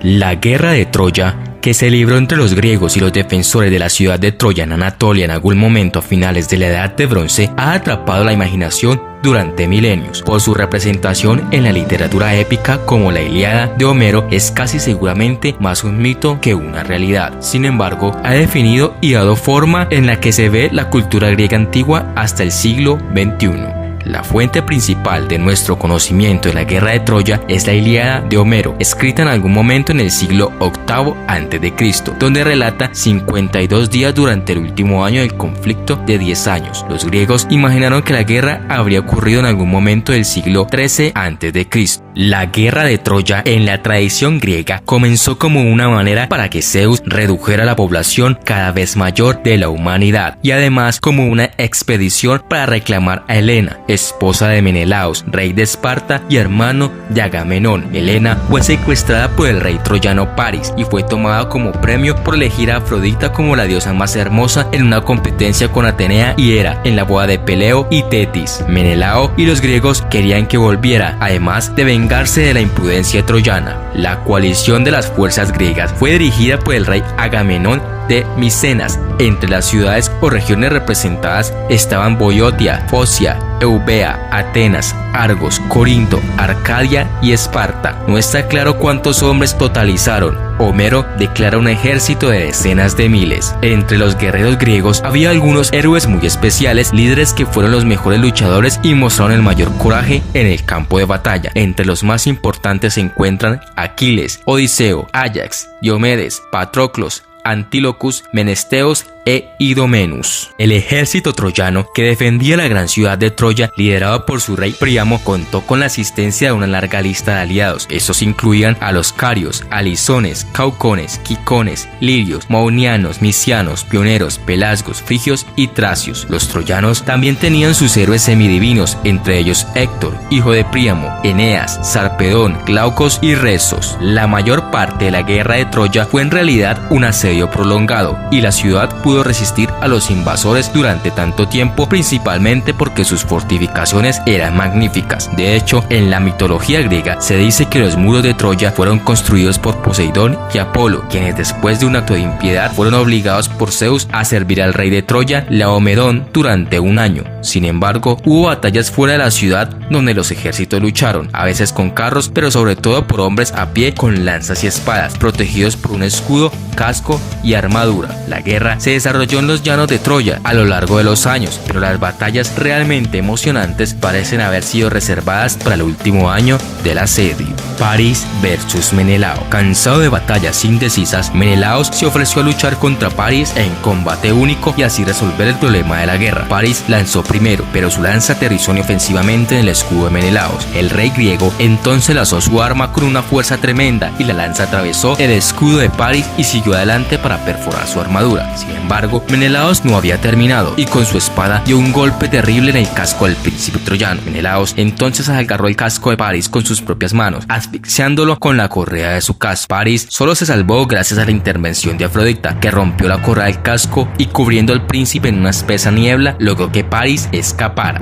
La guerra de Troya, que se libró entre los griegos y los defensores de la ciudad de Troya en Anatolia en algún momento a finales de la Edad de Bronce, ha atrapado la imaginación durante milenios. Por su representación en la literatura épica como la Ilíada de Homero, es casi seguramente más un mito que una realidad. Sin embargo, ha definido y dado forma en la que se ve la cultura griega antigua hasta el siglo XXI. La fuente principal de nuestro conocimiento de la guerra de Troya es la Ilíada de Homero, escrita en algún momento en el siglo VIII a.C., donde relata 52 días durante el último año del conflicto de 10 años. Los griegos imaginaron que la guerra habría ocurrido en algún momento del siglo XIII a.C. La guerra de Troya, en la tradición griega, comenzó como una manera para que Zeus redujera la población cada vez mayor de la humanidad, y además como una expedición para reclamar a Helena, esposa de Menelaos, rey de Esparta y hermano de Agamenón. Helena fue secuestrada por el rey troyano París y fue tomada como premio por elegir a Afrodita como la diosa más hermosa en una competencia con Atenea y Hera en la boda de Peleo y Tetis. Menelao y los griegos querían que volviera, además de vengarse de la imprudencia troyana. La coalición de las fuerzas griegas fue dirigida por el rey Agamenón de Micenas. Entre las ciudades o regiones representadas estaban Boiotia, Focia, Eubea, Atenas, Argos, Corinto, Arcadia y Esparta. No está claro cuántos hombres totalizaron. Homero declara un ejército de decenas de miles. Entre los guerreros griegos había algunos héroes muy especiales, líderes que fueron los mejores luchadores y mostraron el mayor coraje en el campo de batalla. Entre los más importantes se encuentran Aquiles, Odiseo, Áyax, Diomedes, Patroclos, Antílocus, Menesteos e Idomenus. El ejército troyano que defendía la gran ciudad de Troya, liderado por su rey Príamo, contó con la asistencia de una larga lista de aliados. Estos incluían a los carios, alisones, caucones, quicones, lirios, maonianos, misianos, pioneros, pelasgos, frigios y tracios. Los troyanos también tenían sus héroes semidivinos, entre ellos Héctor, hijo de Príamo, Eneas, Sarpedón, Glaucos y Resos. La mayor parte de la guerra de Troya fue en realidad un asedio prolongado, y la ciudad pudo resistir a los invasores durante tanto tiempo, principalmente porque sus fortificaciones eran magníficas. De hecho, en la mitología griega se dice que los muros de Troya fueron construidos por Poseidón y Apolo, quienes después de un acto de impiedad fueron obligados por Zeus a servir al rey de Troya, Laomedón, durante un año. Sin embargo, hubo batallas fuera de la ciudad donde los ejércitos lucharon, a veces con carros, pero sobre todo por hombres a pie con lanzas y espadas, protegidos por un escudo, casco y armadura. La guerra se desarrolló en los llanos de Troya a lo largo de los años, pero las batallas realmente emocionantes parecen haber sido reservadas para el último año del asedio. París versus Menelao. Cansado de batallas indecisas, Menelao se ofreció a luchar contra París en combate único y así resolver el problema de la guerra. París lanzó primero, pero su lanza aterrizó inofensivamente en el escudo de Menelao. El rey griego entonces lanzó su arma con una fuerza tremenda y la lanza atravesó el escudo de París y siguió adelante para perforar su armadura. Sin embargo, Menelao no había terminado y con su espada dio un golpe terrible en el casco del príncipe troyano. Menelao entonces agarró el casco de París con sus propias manos, asfixiándolo con la correa de su casco. París solo se salvó gracias a la intervención de Afrodita, que rompió la correa del casco y, cubriendo al príncipe en una espesa niebla, logró que París escapara.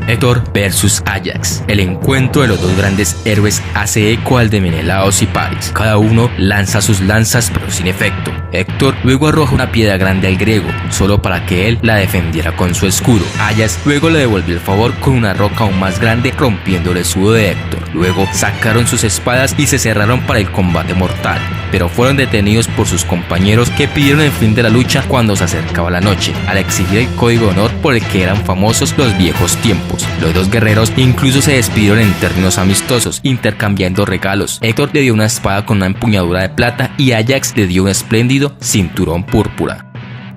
Héctor versus Áyax. El encuentro de los dos grandes héroes hace eco al de Menelao y París. Cada uno lanza sus lanzas, pero sin efecto. Héctor luego arroja una piedra grande al griego, solo para que él la defendiera con su escudo. Áyax luego le devolvió el favor con una roca aún más grande, rompiendo el escudo de Héctor. Luego sacaron sus espadas y se cerraron para el combate mortal, pero fueron detenidos por sus compañeros, que pidieron el fin de la lucha cuando se acercaba la noche, al exigir el código de honor por el que eran famosos los viejos tiempos. Los dos guerreros incluso se despidieron en términos amistosos, intercambiando regalos. Héctor le dio una espada con una empuñadura de plata y Áyax le dio un espléndido cinturón púrpura.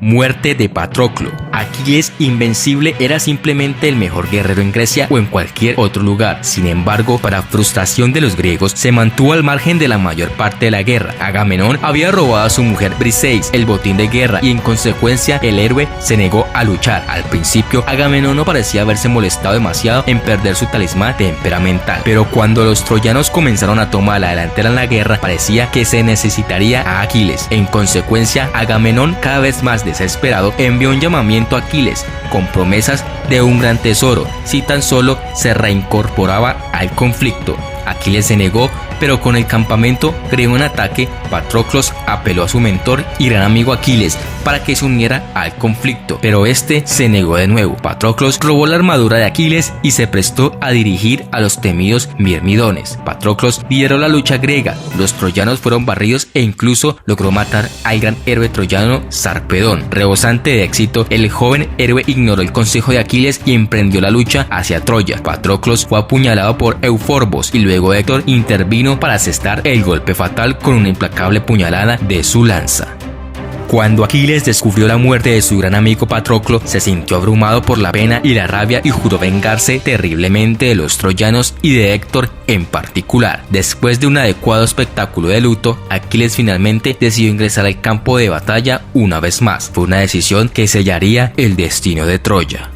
Muerte de Patroclo. Aquiles invencible era simplemente el mejor guerrero en Grecia o en cualquier otro lugar. Sin embargo, para frustración de los griegos, se mantuvo al margen de la mayor parte de la guerra. Agamenón había robado a su mujer Briseis el botín de guerra y en consecuencia el héroe se negó a luchar. Al principio, Agamenón no parecía haberse molestado demasiado en perder su talismán temperamental, pero cuando los troyanos comenzaron a tomar la delantera en la guerra, parecía que se necesitaría a Aquiles. En consecuencia, Agamenón, cada vez más desesperado, envió un llamamiento a Aquiles con promesas de un gran tesoro si tan solo se reincorporaba al conflicto. Aquiles se negó, pero con el campamento griego en ataque, Patroclos apeló a su mentor y gran amigo Aquiles para que se uniera al conflicto, pero este se negó de nuevo. Patroclos robó la armadura de Aquiles y se prestó a dirigir a los temidos mirmidones. Patroclos lideró la lucha griega, los troyanos fueron barridos e incluso logró matar al gran héroe troyano Sarpedón. Rebosante de éxito, el joven héroe ignoró el consejo de Aquiles y emprendió la lucha hacia Troya. Patroclos fue apuñalado por Euforbos y luego Héctor intervino para asestar el golpe fatal con una implacable puñalada de su lanza. Cuando Aquiles descubrió la muerte de su gran amigo Patroclo, se sintió abrumado por la pena y la rabia y juró vengarse terriblemente de los troyanos y de Héctor en particular. Después de un adecuado espectáculo de luto, Aquiles finalmente decidió ingresar al campo de batalla una vez más. Fue una decisión que sellaría el destino de Troya.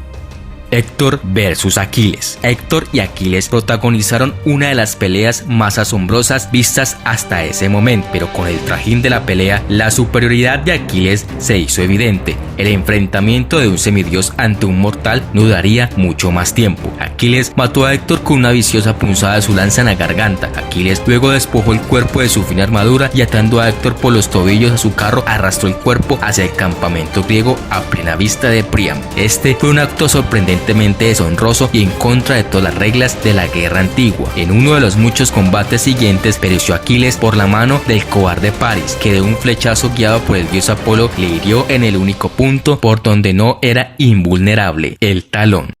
Héctor versus Aquiles. Héctor y Aquiles protagonizaron una de las peleas más asombrosas vistas hasta ese momento, pero con el trajín de la pelea, la superioridad de Aquiles se hizo evidente. El enfrentamiento de un semidios ante un mortal no duraría mucho más tiempo. Aquiles mató a Héctor con una viciosa punzada de su lanza en la garganta. Aquiles luego despojó el cuerpo de su fina armadura y atando a Héctor por los tobillos a su carro, arrastró el cuerpo hacia el campamento griego a plena vista de Príamo. Este fue un acto sorprendente deshonroso y en contra de todas las reglas de la guerra antigua. En uno de los muchos combates siguientes pereció Aquiles por la mano del cobarde Paris, que de un flechazo guiado por el dios Apolo le hirió en el único punto por donde no era invulnerable, el talón.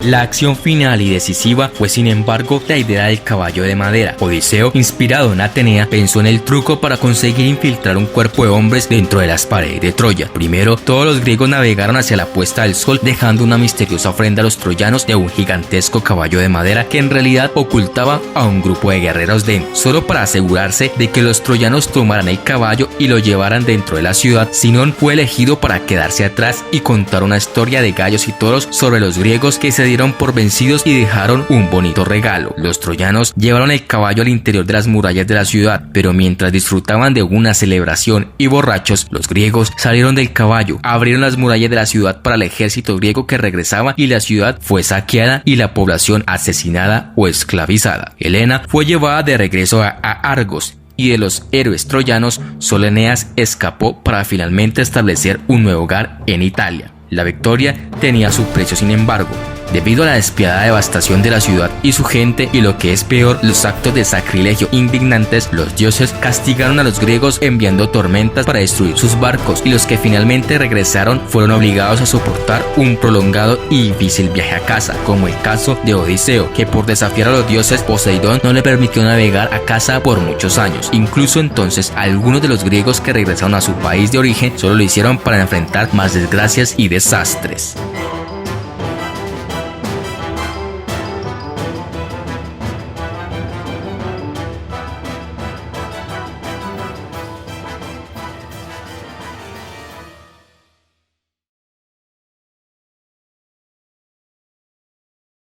La acción final y decisiva fue sin embargo la idea del caballo de madera. Odiseo, inspirado en Atenea, pensó en el truco para conseguir infiltrar un cuerpo de hombres dentro de las paredes de Troya. Primero, todos los griegos navegaron hacia la puesta del sol, dejando una misteriosa ofrenda a los troyanos de un gigantesco caballo de madera que en realidad ocultaba a un grupo de guerreros dentro, solo para asegurarse de que los troyanos tomaran el caballo y lo llevaran dentro de la ciudad. Sinón fue elegido para quedarse atrás y contar una historia de gallos y toros sobre los griegos que se dieron por vencidos y dejaron un bonito regalo. Los troyanos llevaron el caballo al interior de las murallas de la ciudad, pero mientras disfrutaban de una celebración y borrachos, los griegos salieron del caballo, abrieron las murallas de la ciudad para el ejército griego que regresaba y la ciudad fue saqueada y la población asesinada o esclavizada. Helena fue llevada de regreso a Argos y de los héroes troyanos, solo Eneas escapó para finalmente establecer un nuevo hogar en Italia. La victoria tenía su precio, sin embargo, debido a la despiadada devastación de la ciudad y su gente y, lo que es peor, los actos de sacrilegio indignantes. Los dioses castigaron a los griegos enviando tormentas para destruir sus barcos, y los que finalmente regresaron fueron obligados a soportar un prolongado y difícil viaje a casa, como el caso de Odiseo, que por desafiar a los dioses, Poseidón no le permitió navegar a casa por muchos años. Incluso entonces, algunos de los griegos que regresaron a su país de origen solo lo hicieron para enfrentar más desgracias y desastres.